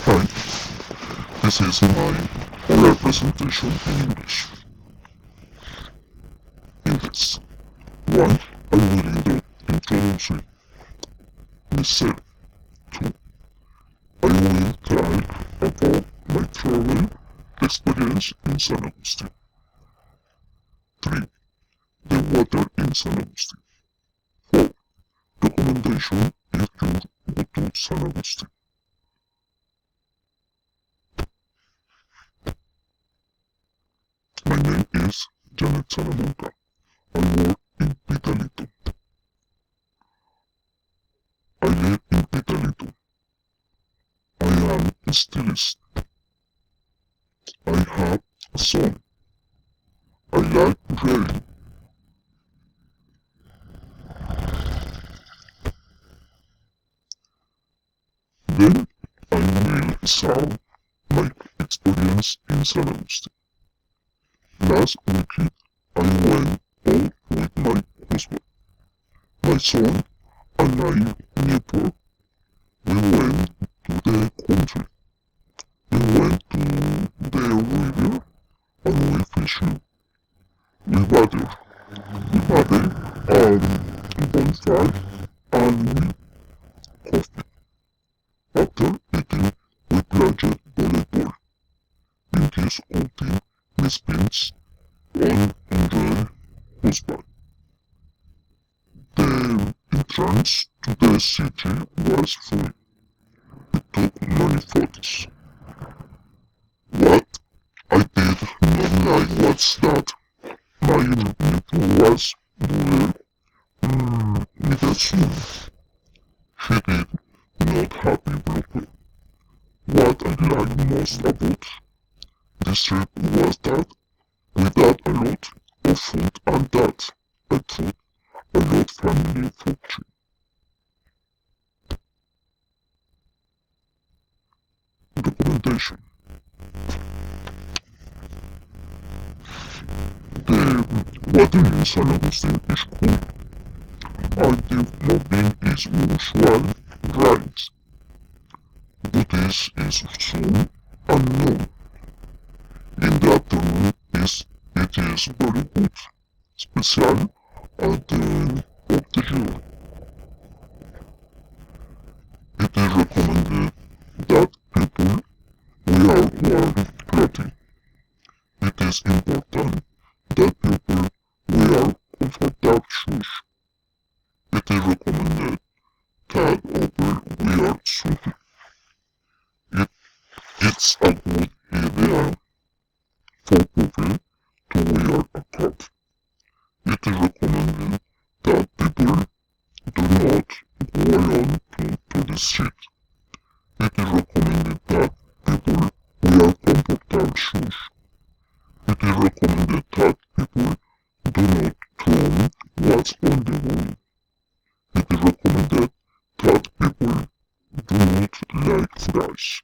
Hi, this is my oral presentation in English. In this one, I will introduce myself. Two, I will tell about my travel experience in San Agustin. 3. The water in San Agustin. 4. Recommendation if you go to San Agustin. My name is Janet Salamanca. I work in Pitalito. I live in Pitalito. I am a stylist. I have a son. I like reading. Then I will share my experience in San Agustin. Last weekend I went out with my husband, my son, and my neighbor. We went to the country. We went to the river and we fished. We bathed. We bathed bonfire and we coffee. After eating, we played volleyball. In this outing, we spent 100 husband. The entrance to the city was free. We took many photos. What I did not like was that my neighbor was doing medicine. She did not have a blocker. What I liked most about this trip was that we got a lot of food and that I thought a lot family function. Recommendation. The water in San Agustin is cool and the morning is usually bright, but this is soon unknown. In the afternoon it is very good, especially at the end of the year. It is recommended that people wear warm clothing. It is important that people wear comfortable shoes. It is recommended that people wear something. It's a good idea for people to wear a coat. It is recommended that people do not go alone to the street. It is recommended that people wear comfortable shoes. It is recommended that people do not throw what's on the wall. It is recommended that people do not like fries.